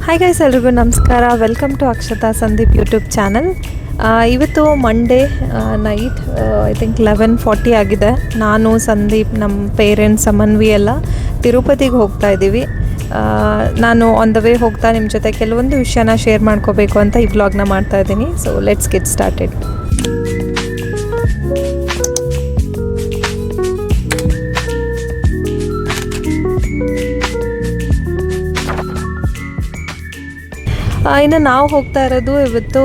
Hi guys, ಎಲ್ರಿಗೂ ನಮಸ್ಕಾರ. Welcome to Akshata Sandeep YouTube channel. ಇವತ್ತು ಮಂಡೇ ನೈಟ್ ಐ ಥಿಂಕ್ 11:40 ಆಗಿದೆ. ನಾನು ಸಂದೀಪ್, ನಮ್ಮ ಪೇರೆಂಟ್ಸ್, ಮನ್ವಿ ಎಲ್ಲ ತಿರುಪತಿಗೆ ಹೋಗ್ತಾ ಇದ್ದೀವಿ. ನಾನು ಆನ್ ದ ವೇ ಹೋಗ್ತಾ ನಿಮ್ಮ ಜೊತೆ ಕೆಲವೊಂದು ವಿಷಯನ ಶೇರ್ ಮಾಡ್ಕೋಬೇಕು ಅಂತ ಈ ವ್ಲಾಗ್ನ ಮಾಡ್ತಾ ಇದ್ದೀನಿ. So let's get started. ಇನ್ನು ನಾವು ಹೋಗ್ತಾ ಇರೋದು ಇವತ್ತು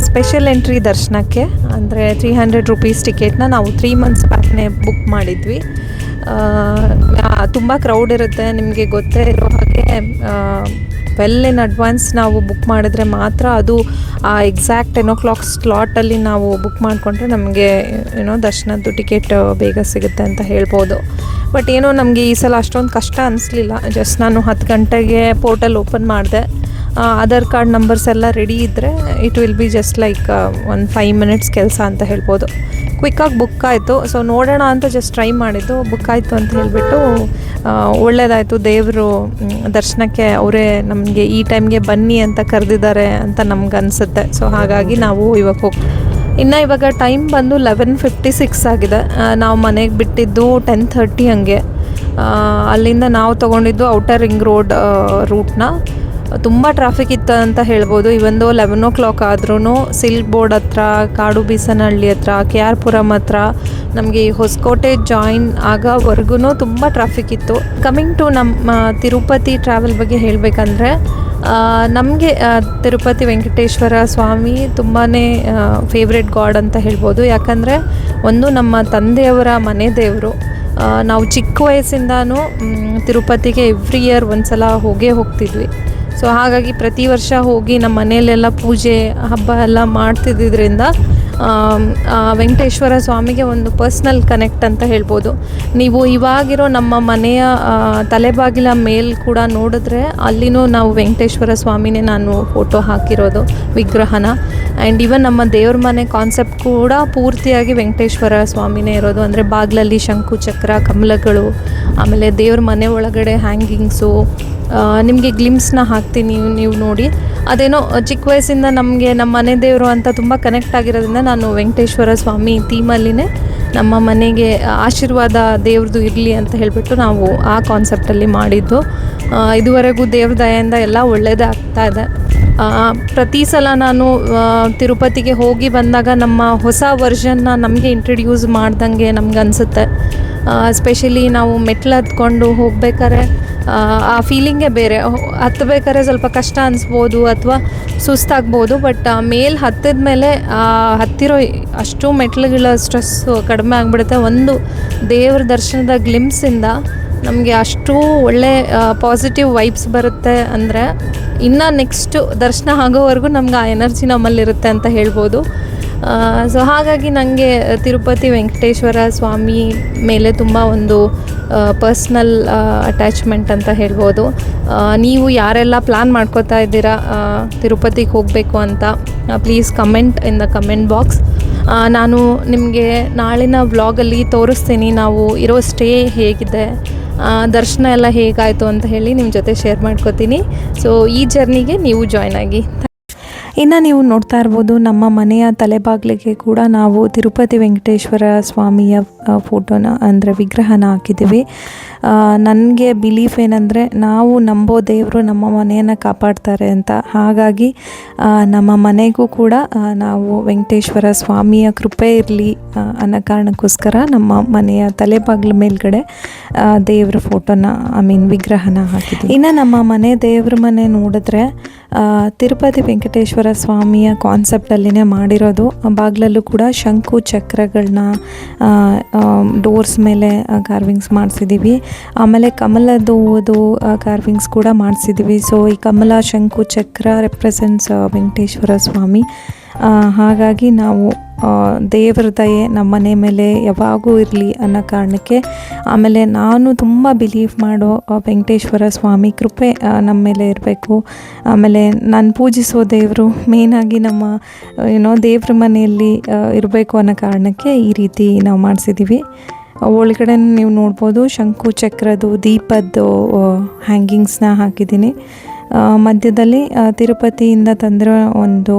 ಸ್ಪೆಷಲ್ ಎಂಟ್ರಿ ದರ್ಶನಕ್ಕೆ. ಅಂದರೆ 300 ರೂಪೀಸ್ ಟಿಕೆಟ್ನ ನಾವು 3 months ಬ್ಯಾಕ್ನೇ ಬುಕ್ ಮಾಡಿದ್ವಿ. ತುಂಬ ಕ್ರೌಡ್ ಇರುತ್ತೆ, ನಿಮಗೆ ಗೊತ್ತೇ ಇರೋ ಹಾಗೆ. ವೆಲ್ ಇನ್ ಅಡ್ವಾನ್ಸ್ ನಾವು ಬುಕ್ ಮಾಡಿದ್ರೆ ಮಾತ್ರ ಅದು ಆ ಎಕ್ಸಾಕ್ಟ್ 10 o'clock ಸ್ಲಾಟಲ್ಲಿ ನಾವು ಬುಕ್ ಮಾಡಿಕೊಂಡ್ರೆ ನಮಗೆ ದರ್ಶನದ್ದು ಟಿಕೆಟ್ ಬೇಗ ಸಿಗುತ್ತೆ ಅಂತ ಹೇಳ್ಬೋದು. ಬಟ್ ಏನೋ ನಮಗೆ ಈ ಸಲ ಅಷ್ಟೊಂದು ಕಷ್ಟ ಅನಿಸ್ಲಿಲ್ಲ. ಜಸ್ಟ್ ನಾನು 10 ಗಂಟೆಗೆ ಪೋರ್ಟಲ್ ಓಪನ್ ಮಾಡಿದೆ. ಆಧಾರ್ ಕಾರ್ಡ್ ನಂಬರ್ಸ್ ಎಲ್ಲ ರೆಡಿ ಇದ್ದರೆ it will be just like ಒಂದು 5 minutes ಕೆಲಸ ಅಂತ ಹೇಳ್ಬೋದು. ಕ್ವಿಕ್ಕಾಗಿ ಬುಕ್ ಆಯಿತು. ಸೊ ನೋಡೋಣ ಅಂತ ಜಸ್ಟ್ ಟ್ರೈ ಮಾಡಿದ್ದು, ಬುಕ್ ಆಯಿತು ಅಂತ ಹೇಳಿಬಿಟ್ಟು ಒಳ್ಳೆಯದಾಯಿತು. ದೇವರು ದರ್ಶನಕ್ಕೆ ಅವರೇ ನಮಗೆ ಈ ಟೈಮ್ಗೆ ಬನ್ನಿ ಅಂತ ಕರೆದಿದ್ದಾರೆ ಅಂತ ನಮ್ಗೆ ಅನಿಸುತ್ತೆ. ಸೊ ಹಾಗಾಗಿ ನಾವು ಇವಾಗ ಟೈಮ್ ಬಂದು 11:56 ಆಗಿದೆ. ನಾವು ಮನೆಗೆ ಬಿಟ್ಟಿದ್ದು 10:30 ಹಂಗೆ. ಅಲ್ಲಿಂದ ನಾವು ತೊಗೊಂಡಿದ್ದು ಔಟರ್ ರಿಂಗ್ ರೋಡ್ ರೂಟ್ನ. ತುಂಬ ಟ್ರಾಫಿಕ್ ಇತ್ತು ಅಂತ ಹೇಳ್ಬೋದು. ಇವೊಂದು 11 o'clock ಆದ್ರೂ ಸಿಲ್ಕ್ ಬೋರ್ಡ್ ಹತ್ರ, ಕಾಡು ಬೀಸನಹಳ್ಳಿ ಹತ್ರ, KR ಪುರಂ ಹತ್ರ, ನಮಗೆ ಈ ಹೊಸಕೋಟೆ ಜಾಯಿನ್ ಆಗೋವರೆಗೂ ತುಂಬ ಟ್ರಾಫಿಕ್ ಇತ್ತು. ಕಮಿಂಗ್ ಟು ನಮ್ಮ ತಿರುಪತಿ ಟ್ರಾವೆಲ್ ಬಗ್ಗೆ ಹೇಳಬೇಕಂದ್ರೆ, ನಮಗೆ ತಿರುಪತಿ ವೆಂಕಟೇಶ್ವರ ಸ್ವಾಮಿ ತುಂಬಾ ಫೇವ್ರೆಟ್ ಗಾಡ್ ಅಂತ ಹೇಳ್ಬೋದು. ಯಾಕಂದರೆ ಒಂದು ನಮ್ಮ ತಂದೆಯವರ ಮನೆ ದೇವರು. ನಾವು ಚಿಕ್ಕ ವಯಸ್ಸಿಂದನೂ ತಿರುಪತಿಗೆ ಎವ್ರಿ ಇಯರ್ ಒಂದು ಸಲ ಹೋಗ್ತಿದ್ವಿ. ಸೊ ಹಾಗಾಗಿ ಪ್ರತಿ ವರ್ಷ ಹೋಗಿ ನಮ್ಮ ಮನೆಯಲ್ಲೆಲ್ಲ ಪೂಜೆ ಹಬ್ಬ ಎಲ್ಲ ಮಾಡ್ತಿದ್ದರಿಂದ ವೆಂಕಟೇಶ್ವರ ಸ್ವಾಮಿಗೆ ಒಂದು ಪರ್ಸ್ನಲ್ ಕನೆಕ್ಟ್ ಅಂತ ಹೇಳ್ಬೋದು. ನೀವು ಇವಾಗಿರೋ ನಮ್ಮ ಮನೆಯ ತಲೆಬಾಗಿಲ ಮೇಲೆ ಕೂಡ ನೋಡಿದ್ರೆ ಅಲ್ಲಿನೂ ನಾವು ವೆಂಕಟೇಶ್ವರ ಸ್ವಾಮಿನೇ ನಾನು ಫೋಟೋ ಹಾಕಿರೋದು, ವಿಗ್ರಹನ. ಆ್ಯಂಡ್ ಇವನ್ ನಮ್ಮ ದೇವ್ರ ಮನೆ ಕಾನ್ಸೆಪ್ಟ್ ಕೂಡ ಪೂರ್ತಿಯಾಗಿ ವೆಂಕಟೇಶ್ವರ ಸ್ವಾಮಿನೇ ಇರೋದು. ಅಂದರೆ ಬಾಗಿಲಲ್ಲಿ ಶಂಕು ಚಕ್ರ, ಕಮಲಗಳು, ಆಮೇಲೆ ದೇವ್ರ ಮನೆ ಒಳಗಡೆ ಹ್ಯಾಂಗಿಂಗ್ಸು, ನಿಮಗೆ ಗ್ಲಿಮ್ಸ್ನ ಹಾಕ್ತೀನಿ, ನೀವು ನೋಡಿ. ಅದೇನೋ ಚಿಕ್ಕ ವಯಸ್ಸಿಂದ ನಮಗೆ ನಮ್ಮ ಮನೆ ದೇವರು ಅಂತ ತುಂಬ ಕನೆಕ್ಟ್ ಆಗಿರೋದ್ರಿಂದ ನಾನು ವೆಂಕಟೇಶ್ವರ ಸ್ವಾಮಿ ಥೀಮಲ್ಲಿನೇ ನಮ್ಮ ಮನೆಗೆ ಆಶೀರ್ವಾದ ದೇವ್ರದ್ದು ಇರಲಿ ಅಂತ ಹೇಳಿಬಿಟ್ಟು ನಾವು ಆ ಕಾನ್ಸೆಪ್ಟಲ್ಲಿ ಮಾಡಿದ್ದು. ಇದುವರೆಗೂ ದೇವ್ರ ದಯೆಯಿಂದ ಎಲ್ಲ ಒಳ್ಳೆಯದೇ ಆಗ್ತಾ ಇದೆ. ಪ್ರತಿ ಸಲ ನಾನು ತಿರುಪತಿಗೆ ಹೋಗಿ ಬಂದಾಗ ನಮ್ಮ ಹೊಸ ವರ್ಷನ್ನ ನಮಗೆ ಇಂಟ್ರಡ್ಯೂಸ್ ಮಾಡ್ದಂಗೆ ನಮ್ಗೆ ಅನಿಸುತ್ತೆ. ಸ್ಪೆಷಲಿ ನಾವು ಮೆಟ್ಲು ಹತ್ಕೊಂಡು ಹೋಗ್ಬೇಕಾದ್ರೆ ಆ ಫೀಲಿಂಗೇ ಬೇರೆ. ಹತ್ತಬೇಕಾದ್ರೆ ಸ್ವಲ್ಪ ಕಷ್ಟ ಅನಿಸ್ಬೋದು ಅಥವಾ ಸುಸ್ತಾಗ್ಬೋದು. ಬಟ್ ಮೇಲೆ ಹತ್ತಿದ ಮೇಲೆ ಹತ್ತಿರೋ ಅಷ್ಟು ಮೆಟ್ಲುಗಳ ಸ್ಟ್ರೆಸ್ಸು ಕಡಿಮೆ ಆಗಿಬಿಡುತ್ತೆ. ಒಂದು ದೇವ್ರ ದರ್ಶನದ ಗ್ಲಿಮ್ಸಿಂದ ನಮಗೆ ಅಷ್ಟು ಒಳ್ಳೆ ಪಾಸಿಟಿವ್ ವೈಬ್ಸ್ ಬರುತ್ತೆ. ಅಂದರೆ ಇನ್ನು ನೆಕ್ಸ್ಟು ದರ್ಶನ ಆಗೋವರೆಗೂ ನಮ್ಗೆ ಆ ಎನರ್ಜಿ ನಮ್ಮಲ್ಲಿರುತ್ತೆ ಅಂತ ಹೇಳ್ಬೋದು. ಸೊ ಹಾಗಾಗಿ ನನಗೆ ತಿರುಪತಿ ವೆಂಕಟೇಶ್ವರ ಸ್ವಾಮಿ ಮೇಲೆ ತುಂಬ ಒಂದು ಪರ್ಸ್ನಲ್ ಅಟ್ಯಾಚ್ಮೆಂಟ್ ಅಂತ ಹೇಳ್ಬೋದು. ನೀವು ಯಾರೆಲ್ಲ ಪ್ಲ್ಯಾನ್ ಮಾಡ್ಕೋತಾ ಇದ್ದೀರಾ ತಿರುಪತಿಗೆ ಹೋಗಬೇಕು ಅಂತ, please comment in the comment box. ನಾನು ನಿಮಗೆ ನಾಳಿನ ವ್ಲಾಗಲ್ಲಿ ತೋರಿಸ್ತೀನಿ ನಾವು ಇರೋ ಸ್ಟೇ ಹೇಗಿದೆ, ದರ್ಶನ ಎಲ್ಲ ಹೇಗಾಯಿತು ಅಂತ ಹೇಳಿ ನಿಮ್ಮ ಜೊತೆ ಶೇರ್ ಮಾಡ್ಕೋತೀನಿ. ಸೊ ಈ ಜರ್ನಿಗೆ ನೀವು ಜಾಯ್ನ್ ಆಗಿ. ಇನ್ನು ನೀವು ನೋಡ್ತಾ ಇರ್ಬೋದು, ನಮ್ಮ ಮನೆಯ ತಲೆಬಾಗಿಲಿಗೆ ಕೂಡ ನಾವು ತಿರುಪತಿ ವೆಂಕಟೇಶ್ವರ ಸ್ವಾಮಿಯ ಫೋಟೋನ ಅಂದರೆ ವಿಗ್ರಹನ ಹಾಕಿದ್ದೀವಿ. ನನಗೆ ಬಿಲೀಫ್ ಏನಂದರೆ, ನಾವು ನಂಬೋ ದೇವರು ನಮ್ಮ ಮನೆಯನ್ನು ಕಾಪಾಡ್ತಾರೆ ಅಂತ. ಹಾಗಾಗಿ ನಮ್ಮ ಮನೆಗೂ ಕೂಡ ನಾವು ವೆಂಕಟೇಶ್ವರ ಸ್ವಾಮಿಯ ಕೃಪೆ ಇರಲಿ ಅನ್ನೋ ಕಾರಣಕ್ಕೋಸ್ಕರ ನಮ್ಮ ಮನೆಯ ತಲೆಬಾಗಿಲ ಮೇಲ್ಗಡೆ ದೇವ್ರ ಫೋಟೋನ ವಿಗ್ರಹನ ಹಾಕಿದ್ದೀವಿ. ಇನ್ನು ನಮ್ಮ ಮನೆ ದೇವ್ರ ಮನೆ ನೋಡಿದ್ರೆ ತಿರುಪತಿ ವೆಂಕಟೇಶ್ವರ ಸ್ವಾಮಿಯ ಕಾನ್ಸೆಪ್ಟಲ್ಲಿನೇ ಮಾಡಿರೋದು. ಬಾಗಿಲಲ್ಲೂ ಕೂಡ ಶಂಕು ಚಕ್ರಗಳನ್ನ ಡೋರ್ಸ್ ಮೇಲೆ ಕಾರ್ವಿಂಗ್ಸ್ ಮಾಡಿಸಿದ್ದೀವಿ. ಆಮೇಲೆ ಕಮಲದ್ದು ಹೂವದು ಕಾರ್ವಿಂಗ್ಸ್ ಕೂಡ ಮಾಡಿಸಿದ್ದೀವಿ. ಸೊ ಈ ಕಮಲ, ಶಂಕು, ಚಕ್ರ ರೆಪ್ರೆಸೆಂಟ್ಸ್ ವೆಂಕಟೇಶ್ವರ ಸ್ವಾಮಿ. ಹಾಗಾಗಿ ನಾವು ದೇವ್ರ ದಯೆ ನಮ್ಮ ಮನೆ ಮೇಲೆ ಯಾವಾಗೂ ಇರಲಿ ಅನ್ನೋ ಕಾರಣಕ್ಕೆ. ಆಮೇಲೆ ನಾನು ತುಂಬ ಬಿಲೀವ್ ಮಾಡೋ ವೆಂಕಟೇಶ್ವರ ಸ್ವಾಮಿ ಕೃಪೆ ನಮ್ಮ ಮೇಲೆ ಇರಬೇಕು. ಆಮೇಲೆ ನಾನು ಪೂಜಿಸೋ ದೇವರು ಮೇಯ್ನಾಗಿ ನಮ್ಮ ದೇವ್ರ ಮನೆಯಲ್ಲಿ ಇರಬೇಕು ಅನ್ನೋ ಕಾರಣಕ್ಕೆ ಈ ರೀತಿ ನಾವು ಮಾಡಿಸಿದ್ದೀವಿ. ಒಳಗಡೆ ನೀವು ನೋಡ್ಬೋದು ಶಂಕು ಚಕ್ರದ್ದು ದೀಪದ್ದು ಹ್ಯಾಂಗಿಂಗ್ಸ್ನ ಹಾಕಿದ್ದೀನಿ. ಮಧ್ಯದಲ್ಲಿ ತಿರುಪತಿಯಿಂದ ತಂದಿರೋ ಒಂದು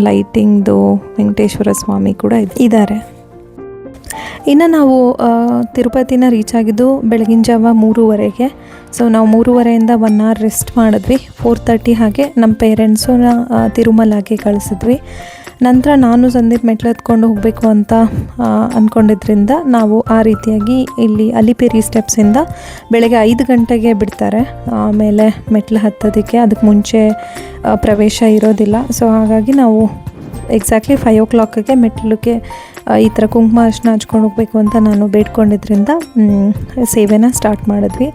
ಲೈಟಿಂಗ್ದು ವೆಂಕಟೇಶ್ವರ ಸ್ವಾಮಿ ಕೂಡ ಇದ್ದಾರೆ. ಇನ್ನು ನಾವು ತಿರುಪತಿನ ರೀಚ್ ಆಗಿದ್ದು ಬೆಳಗಿನ ಜಾವ 3:30ಗೆ. ಸೊ ನಾವು 3:30ಇಂದ 1 hour ರೆಸ್ಟ್ ಮಾಡಿದ್ವಿ. 4:30 ಹಾಗೆ ನಮ್ಮ ಪೇರೆಂಟ್ಸನ್ನ ತಿರುಮಲಾಗೆ ಕಳಿಸಿದ್ವಿ. ನಂತರ ನಾನು ಸಂದೀಪ್ ಮೆಟ್ಲು ಹತ್ಕೊಂಡು ಹೋಗಬೇಕು ಅಂತ ಅಂದ್ಕೊಂಡಿದ್ರಿಂದ ನಾವು ಆ ರೀತಿಯಾಗಿ ಇಲ್ಲಿ ಅಲಿಪಿರಿ ಸ್ಟೆಪ್ಸಿಂದ ಬೆಳಗ್ಗೆ 5 ಗಂಟೆಗೆ ಬಿಡ್ತಾರೆ ಆಮೇಲೆ ಮೆಟ್ಲು ಹತ್ತೋದಕ್ಕೆ. ಅದಕ್ಕೆ ಮುಂಚೆ ಪ್ರವೇಶ ಇರೋದಿಲ್ಲ. ಸೊ ಹಾಗಾಗಿ ನಾವು ಎಕ್ಸಾಕ್ಟ್ಲಿ 5 o'clockಗೆ ಮೆಟ್ಲಿಗೆ ಈ ಥರ ಕುಂಕುಮ ಅರ್ಶಿನ ಹಚ್ಕೊಂಡು ಹೋಗಬೇಕು ಅಂತ ನಾನು ಬೇಡ್ಕೊಂಡಿದ್ರಿಂದ ಸೇವೆನ ಸ್ಟಾರ್ಟ್ ಮಾಡಿದ್ವಿ.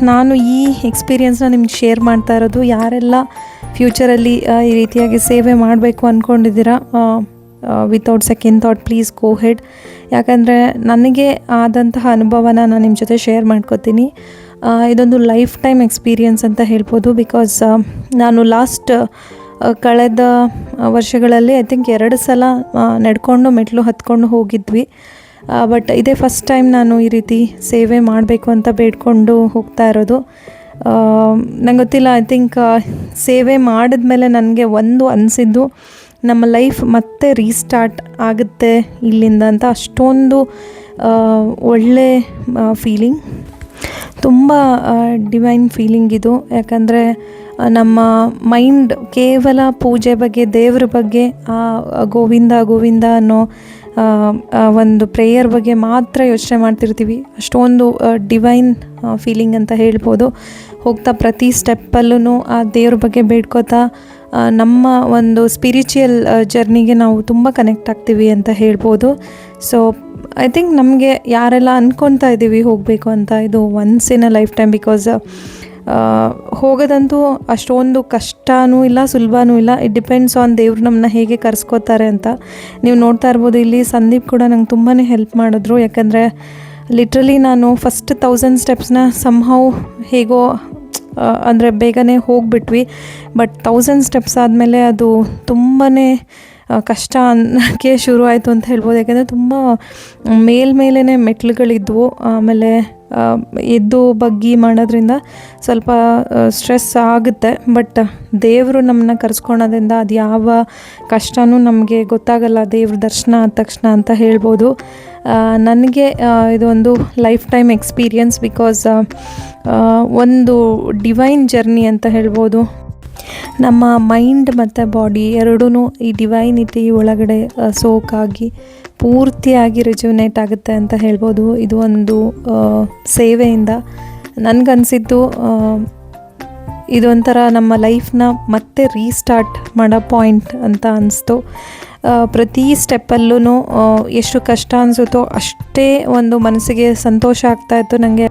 ನಾನು ಈ ಎಕ್ಸ್ಪೀರಿಯೆನ್ಸ್ನ ನಿಮ್ಗೆ ಶೇರ್ ಮಾಡ್ತಾ ಇರೋದು ಯಾರೆಲ್ಲ ಫ್ಯೂಚರಲ್ಲಿ ಈ ರೀತಿಯಾಗಿ ಸೇವೆ ಮಾಡಬೇಕು ಅಂದ್ಕೊಂಡಿದ್ದೀರಾ, without second thought please go head. ಯಾಕಂದರೆ ನನಗೆ ಆದಂತಹ ಅನುಭವನ ನಾನು ನಿಮ್ಮ ಜೊತೆ ಶೇರ್ ಮಾಡ್ಕೋತೀನಿ. ಇದೊಂದು ಲೈಫ್ ಟೈಮ್ ಎಕ್ಸ್ಪೀರಿಯೆನ್ಸ್ ಅಂತ ಹೇಳ್ಬೋದು. ಬಿಕಾಸ್ ನಾನು ಕಳೆದ ವರ್ಷಗಳಲ್ಲಿ ಐ ಥಿಂಕ್ 2 ಸಲ ನಡ್ಕೊಂಡು ಮೆಟ್ಲು ಹತ್ಕೊಂಡು ಹೋಗಿದ್ವಿ. ಬಟ್ ಇದೇ ಫಸ್ಟ್ ಟೈಮ್ ನಾನು ಈ ರೀತಿ ಸೇವೆ ಮಾಡಬೇಕು ಅಂತ ಬೇಡ್ಕೊಂಡು ಹೋಗ್ತಾ ಇರೋದು. ನಂಗೆ ಗೊತ್ತಿಲ್ಲ, ಐ ಥಿಂಕ್ ಸೇವೆ ಮಾಡಿದ್ಮೇಲೆ ನನಗೆ ಒಂದು ಅನಿಸಿದ್ದು ನಮ್ಮ ಲೈಫ್ ಮತ್ತೆ ರೀಸ್ಟಾರ್ಟ್ ಆಗುತ್ತೆ ಇಲ್ಲಿಂದ ಅಂತ. ಅಷ್ಟೊಂದು ಒಳ್ಳೆ ಫೀಲಿಂಗ್, ತುಂಬ ಡಿವೈನ್ ಫೀಲಿಂಗ್ ಇದು. ಯಾಕಂದರೆ ನಮ್ಮ ಮೈಂಡ್ ಕೇವಲ ಪೂಜೆ ಬಗ್ಗೆ, ದೇವ್ರ ಬಗ್ಗೆ, ಗೋವಿಂದ ಗೋವಿಂದ ಅನ್ನೋ ಒಂದು ಪ್ರೇಯರ್ ಬಗ್ಗೆ ಮಾತ್ರ ಯೋಚನೆ ಮಾಡ್ತಿರ್ತೀವಿ. ಅಷ್ಟೊಂದು ಡಿವೈನ್ ಫೀಲಿಂಗ್ ಅಂತ ಹೇಳ್ಬೋದು. ಹೋಗ್ತಾ ಪ್ರತಿ ಸ್ಟೆಪ್ಪಲ್ಲೂ ಆ ದೇವ್ರ ಬಗ್ಗೆ ಬೇಡ್ಕೋತಾ ನಮ್ಮ ಒಂದು ಸ್ಪಿರಿಚುವಲ್ ಜರ್ನಿಗೆ ನಾವು ತುಂಬ ಕನೆಕ್ಟ್ ಆಗ್ತೀವಿ ಅಂತ ಹೇಳ್ಬೋದು. ಸೊ ಐ ಥಿಂಕ್ ನಮಗೆ ಯಾರೆಲ್ಲ ಅಂದ್ಕೊತಾ ಇದ್ದೀವಿ ಹೋಗಬೇಕು ಅಂತ, ಇದು once in a lifetime. Because ಹೋಗೋದಂತೂ ಅಷ್ಟೊಂದು ಕಷ್ಟನೂ ಇಲ್ಲ, ಸುಲಭನೂ ಇಲ್ಲ. ಇಟ್ ಡಿಪೆಂಡ್ಸ್ ಆನ್ ದೇವ್ರು ನಮ್ಮನ್ನ ಹೇಗೆ ಕರೆಸ್ಕೋತಾರೆ ಅಂತ. ನೀವು ನೋಡ್ತಾ ಇರ್ಬೋದು, ಇಲ್ಲಿ ಸಂದೀಪ್ ಕೂಡ ನಂಗೆ ತುಂಬಾ ಹೆಲ್ಪ್ ಮಾಡಿದ್ರು. ಯಾಕಂದರೆ ಲಿಟ್ರಲಿ ನಾನು ಫಸ್ಟ್ 1000 ಸ್ಟೆಪ್ಸ್ನ ಸಂಹೌ ಹೇಗೋ ಅಂದರೆ ಬೇಗನೆ ಹೋಗಿಬಿಟ್ವಿ. ಬಟ್ 1000 ಸ್ಟೆಪ್ಸ್ ಆದಮೇಲೆ ಅದು ತುಂಬಾ ಕಷ್ಟ ಅನ್ನೋಕ್ಕೆ ಶುರು ಆಯಿತು ಅಂತ ಹೇಳ್ಬೋದು. ಯಾಕೆಂದರೆ ತುಂಬ ಮೇಲ್ಮೇಲೇ ಮೆಟ್ಲುಗಳಿದ್ವು. ಆಮೇಲೆ ಎದ್ದು ಬಗ್ಗಿ ಮಾಡೋದ್ರಿಂದ ಸ್ವಲ್ಪ ಸ್ಟ್ರೆಸ್ ಆಗುತ್ತೆ. ಬಟ್ ದೇವರು ನಮ್ಮನ್ನ ಕರೆಸ್ಕೊಳೋದ್ರಿಂದ ಅದು ಯಾವ ಕಷ್ಟವೂ ನಮಗೆ ಗೊತ್ತಾಗಲ್ಲ ದೇವ್ರ ದರ್ಶನ ಆದ ತಕ್ಷಣ ಅಂತ ಹೇಳ್ಬೋದು. ನನಗೆ ಇದೊಂದು ಲೈಫ್ ಟೈಮ್ ಎಕ್ಸ್ಪೀರಿಯನ್ಸ್. ಬಿಕಾಸ್ ಒಂದು ಡಿವೈನ್ ಜರ್ನಿ ಅಂತ ಹೇಳ್ಬೋದು. ನಮ್ಮ ಮೈಂಡ್ ಮತ್ತು ಬಾಡಿ ಎರಡೂ ಈ ಡಿವೈನಿಟಿ ಒಳಗಡೆ ಸೋಕಾಗಿ ಪೂರ್ತಿಯಾಗಿ ರಿಜ್ಯುನೇಟ್ ಆಗುತ್ತೆ ಅಂತ ಹೇಳ್ಬೋದು. ಇದು ಒಂದು ಸೇವೆಯಿಂದ ನನಗನ್ಸಿದ್ದು ಇದೊಂಥರ ನಮ್ಮ ಲೈಫ್ನ ಮತ್ತೆ ರೀಸ್ಟಾರ್ಟ್ ಮಾಡೋ ಪಾಯಿಂಟ್ ಅಂತ ಅನಿಸ್ತು. ಪ್ರತಿ ಸ್ಟೆಪ್ಪಲ್ಲೂ ಎಷ್ಟು ಕಷ್ಟ ಅನಿಸುತ್ತೋ ಅಷ್ಟೇ ಒಂದು ಮನಸ್ಸಿಗೆ ಸಂತೋಷ ಆಗ್ತಾಯಿತ್ತು ನನಗೆ.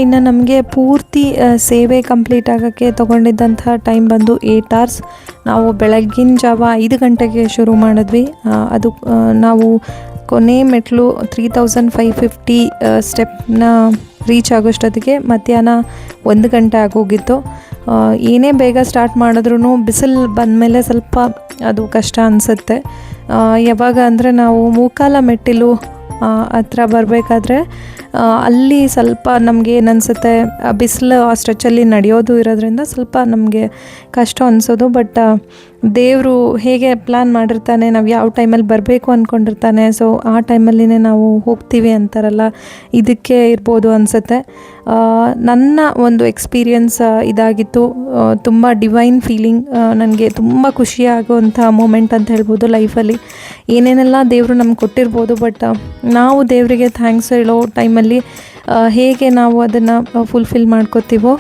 ಇನ್ನು ನಮಗೆ ಪೂರ್ತಿ ಸೇವೆ ಕಂಪ್ಲೀಟ್ ಆಗೋಕ್ಕೆ ತೊಗೊಂಡಿದ್ದಂಥ ಟೈಮ್ ಬಂದು 8 hours. ನಾವು ಬೆಳಗ್ಗಿನ ಜಾವ 5 ಗಂಟೆಗೆ ಶುರು ಮಾಡಿದ್ವಿ. ಅದು ನಾವು ಕೊನೆ ಮೆಟ್ಲು 3550 ಸ್ಟೆಪ್ನ ರೀಚ್ ಆಗೋಷ್ಟೊತ್ತಿಗೆ ಮಧ್ಯಾಹ್ನ 1 ಗಂಟೆ ಆಗೋಗಿತ್ತು. ಏನೇ ಬೇಗ ಸ್ಟಾರ್ಟ್ ಮಾಡಿದ್ರೂ ಬಿಸಿಲು ಬಂದಮೇಲೆ ಸ್ವಲ್ಪ ಅದು ಕಷ್ಟ ಅನಿಸುತ್ತೆ. ಯಾವಾಗ ಅಂದರೆ ನಾವು ಮೂಕಾಲ ಮೆಟ್ಟಿಲು ಹತ್ರ ಬರಬೇಕಾದ್ರೆ ಅಲ್ಲಿ ಸ್ವಲ್ಪ ನಮಗೆ ಏನನ್ಸುತ್ತೆ, ಬಿಸಿಲು ಆ ಸ್ಟ್ರೆಚ್ಚಲ್ಲಿ ನಡೆಯೋದು ಇರೋದ್ರಿಂದ ಸ್ವಲ್ಪ ನಮಗೆ ಕಷ್ಟ ಅನಿಸೋದು. ಬಟ್ ದೇವರು ಹೇಗೆ ಪ್ಲ್ಯಾನ್ ಮಾಡಿರ್ತಾನೆ, ನಾವು ಯಾವ ಟೈಮಲ್ಲಿ ಬರಬೇಕು ಅಂದ್ಕೊಂಡಿರ್ತಾನೆ, ಸೊ ಆ ಟೈಮಲ್ಲಿನೇ ನಾವು ಹೋಗ್ತೀವಿ ಅಂತಾರಲ್ಲ, ಇದಕ್ಕೆ ಇರ್ಬೋದು ಅನಿಸುತ್ತೆ. ನನ್ನ ಒಂದು ಎಕ್ಸ್ಪೀರಿಯನ್ಸ್ ಇದಾಗಿತ್ತು. ತುಂಬ ಡಿವೈನ್ ಫೀಲಿಂಗ್, ನನಗೆ ತುಂಬ ಖುಷಿಯಾಗುವಂಥ ಮೂಮೆಂಟ್ ಅಂತ ಹೇಳ್ಬೋದು ಲೈಫಲ್ಲಿ. ಏನೇನೆಲ್ಲ ದೇವರು ನಮ್ಗೆ ಕೊಟ್ಟಿರ್ಬೋದು, ಬಟ್ ನಾವು ದೇವರಿಗೆ ಥ್ಯಾಂಕ್ಸ್ ಹೇಳೋ ಟೈಮಲ್ಲಿ ಹೇಗೆ ನಾವು ಅದನ್ನು ಫುಲ್ಫಿಲ್ ಮಾಡ್ಕೋತೀವೋ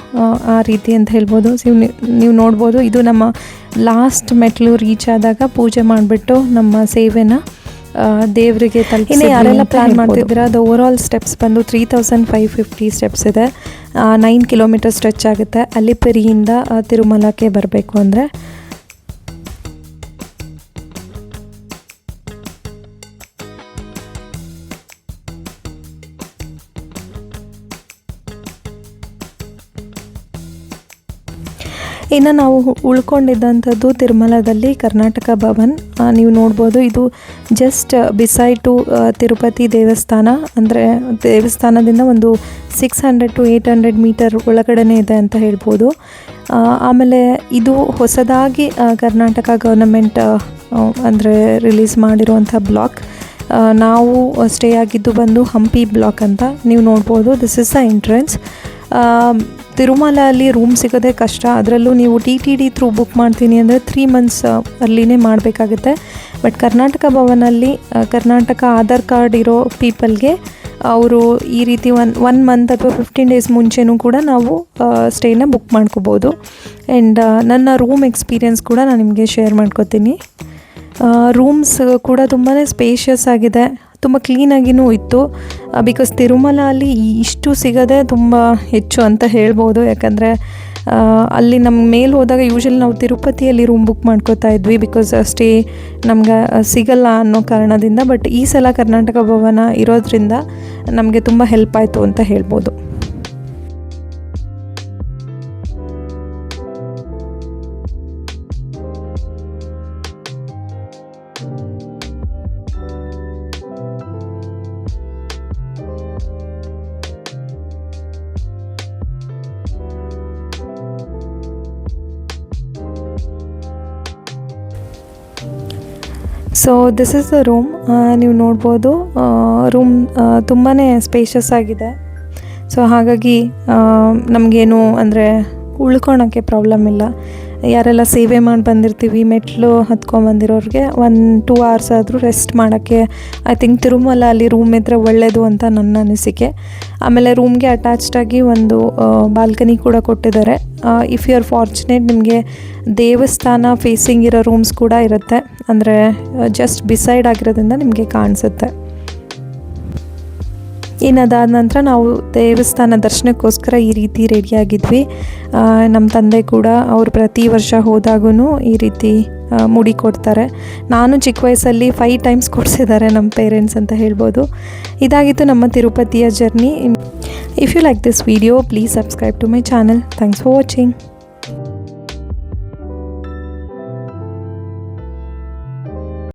ಆ ರೀತಿ ಅಂತ ಹೇಳ್ಬೋದು. ನೀವು ನೋಡ್ಬೋದು, ಇದು ನಮ್ಮ ಲಾಸ್ಟ್ ಮೆಟ್ಲು ರೀಚ್ ಆದಾಗ ಪೂಜೆ ಮಾಡಿಬಿಟ್ಟು ನಮ್ಮ ಸೇವೆನ ದೇವರಿಗೆ ತಲುಪಿಸಿ. ಇನ್ನು ಯಾರೆಲ್ಲ ಪ್ಲ್ಯಾನ್ ಮಾಡ್ತಿದ್ದೀರಾ, ಅದು ಓವರಾಲ್ ಸ್ಟೆಪ್ಸ್ ಬಂದು 3550 ಸ್ಟೆಪ್ಸ್ ಇದೆ. 9 ಕಿಲೋಮೀಟರ್ ಸ್ಟ್ರೆಚ್ ಆಗುತ್ತೆ ಅಲಿಪಿರಿಯಿಂದ ತಿರುಮಲಕ್ಕೆ ಬರಬೇಕು ಅಂದರೆ. ಇನ್ನು ನಾವು ಉಳ್ಕೊಂಡಿದ್ದಂಥದ್ದು ತಿರುಮಲದಲ್ಲಿ ಕರ್ನಾಟಕ ಭವನ್. ನೀವು ನೋಡ್ಬೋದು, ಇದು ಜಸ್ಟ್ ಬಿಸೈಡ್ ಟು ತಿರುಪತಿ ದೇವಸ್ಥಾನ. ಅಂದರೆ ದೇವಸ್ಥಾನದಿಂದ ಒಂದು 600 to 800 ಮೀಟರ್ ಒಳಗಡೆ ಇದೆ ಅಂತ ಹೇಳ್ಬೋದು. ಆಮೇಲೆ ಇದು ಹೊಸದಾಗಿ ಕರ್ನಾಟಕ ಗೌರ್ನಮೆಂಟ್ ಅಂದರೆ ರಿಲೀಸ್ ಮಾಡಿರುವಂಥ ಬ್ಲಾಕ್. ನಾವು ಸ್ಟೇ ಆಗಿದ್ದು ಬಂದು ಹಂಪಿ ಬ್ಲಾಕ್ ಅಂತ. ನೀವು ನೋಡ್ಬೋದು, ದಿಸ್ ಇಸ್ ದ ಎಂಟ್ರೆನ್ಸ್. ತಿರುಮಲಲ್ಲಿ ರೂಮ್ ಸಿಗೋದೇ ಕಷ್ಟ. ಅದರಲ್ಲೂ ನೀವು TTD ಥ್ರೂ ಬುಕ್ ಮಾಡ್ತೀನಿ ಅಂದರೆ 3 months ಅಲ್ಲಿನೇ ಮಾಡಬೇಕಾಗುತ್ತೆ. ಬಟ್ ಕರ್ನಾಟಕ ಭವನಲ್ಲಿ ಕರ್ನಾಟಕ ಆಧಾರ್ ಕಾರ್ಡ್ ಇರೋ ಪೀಪಲ್ಗೆ ಅವರು ಈ ರೀತಿ ಒನ್ ಮಂತ್ ಅಥವಾ 15 days ಮುಂಚೆನೂ ಕೂಡ ನಾವು ಸ್ಟೇನ ಬುಕ್ ಮಾಡ್ಕೋಬೋದು. ಆ್ಯಂಡ್ ನನ್ನ ರೂಮ್ ಎಕ್ಸ್ಪೀರಿಯೆನ್ಸ್ ಕೂಡ ನಾನು ನಿಮಗೆ ಶೇರ್ ಮಾಡ್ಕೋತೀನಿ. ರೂಮ್ಸ್ ಕೂಡ ತುಂಬಾ ಸ್ಪೇಷಿಯಸ್ ಆಗಿದೆ, ತುಂಬ ಕ್ಲೀನಾಗಿಯೂ ಇತ್ತು. ಬಿಕಾಸ್ ತಿರುಮಲ ಅಲ್ಲಿ ಇಷ್ಟು ಸಿಗೋದೇ ತುಂಬ ಹೆಚ್ಚು ಅಂತ ಹೇಳ್ಬೋದು. ಯಾಕಂದರೆ ಅಲ್ಲಿ ನಮ್ಮ ಮೇಲೆ ಹೋದಾಗ ಯೂಶ್ವಲಿ ನಾವು ತಿರುಪತಿಯಲ್ಲಿ ರೂಮ್ ಬುಕ್ ಮಾಡ್ಕೋತಾ ಇದ್ವಿ, ಬಿಕಾಸ್ ಸ್ಟೇ ನಮ್ಗೆ ಸಿಗಲ್ಲ ಅನ್ನೋ ಕಾರಣದಿಂದ. ಬಟ್ ಈ ಸಲ ಕರ್ನಾಟಕ ಭವನ ಇರೋದ್ರಿಂದ ನಮಗೆ ತುಂಬ ಹೆಲ್ಪ್ ಆಯಿತು ಅಂತ ಹೇಳ್ಬೋದು. So this is the room. ನೀವು ನೋಡ್ಬೋದು, ರೂಮ್ ತುಂಬಾ ಸ್ಪೇಷಸ್ ಆಗಿದೆ. ಸೊ ಹಾಗಾಗಿ ನಮಗೇನು ಅಂದರೆ ಉಳ್ಕೊಳೋಕ್ಕೆ ಪ್ರಾಬ್ಲಮ್ ಇಲ್ಲ. ಯಾರೆಲ್ಲ ಸೇವೆ ಮಾಡಿ ಬಂದಿರ್ತೀವಿ, ಮೆಟ್ಲು ಹತ್ಕೊಂಡ್ಬಂದಿರೋರಿಗೆ 1-2 hours ಆದರೂ ರೆಸ್ಟ್ ಮಾಡೋಕ್ಕೆ ಐ ಥಿಂಕ್ ತಿರುಮಲ ಅಲ್ಲಿ ರೂಮ್ ಇದ್ದರೆ ಒಳ್ಳೆಯದು ಅಂತ ನನ್ನ ಅನಿಸಿಕೆ. ಆಮೇಲೆ ರೂಮ್ಗೆ ಅಟ್ಯಾಚ್ಡಾಗಿ ಒಂದು ಬಾಲ್ಕನಿ ಕೂಡ ಕೊಟ್ಟಿದ್ದಾರೆ. ಇಫ್ ಯು ಆರ್ ಫಾರ್ಚುನೇಟ್, ನಿಮಗೆ ದೇವಸ್ಥಾನ ಫೇಸಿಂಗ್ ಇರೋ ರೂಮ್ಸ್ ಕೂಡ ಇರುತ್ತೆ. ಅಂದರೆ ಜಸ್ಟ್ ಬಿಸೈಡ್ ಆಗಿರೋದ್ರಿಂದ ನಿಮಗೆ ಕಾಣಿಸುತ್ತೆ. ಇನ್ನು ಅದಾದ ನಂತರ ನಾವು ದೇವಸ್ಥಾನ ದರ್ಶನಕ್ಕೋಸ್ಕರ ಈ ರೀತಿ ರೆಡಿಯಾಗಿದ್ವಿ. ನಮ್ಮ ತಂದೆ ಕೂಡ ಅವರು ಪ್ರತಿ ವರ್ಷ ಹೋದಾಗೂ ಈ ರೀತಿ ಮುಡಿ ಕೊಡ್ತಾರೆ. ನಾನು ಚಿಕ್ಕ ವಯಸ್ಸಲ್ಲಿ 5 times ಕೊಡಿಸಿದ್ದಾರೆ ನಮ್ಮ ಪೇರೆಂಟ್ಸ್ ಅಂತ ಹೇಳ್ಬೋದು. ಇದಾಗಿತ್ತು ನಮ್ಮ ತಿರುಪತಿಯ journey. If you like this video, please subscribe to my channel. Thanks for watching.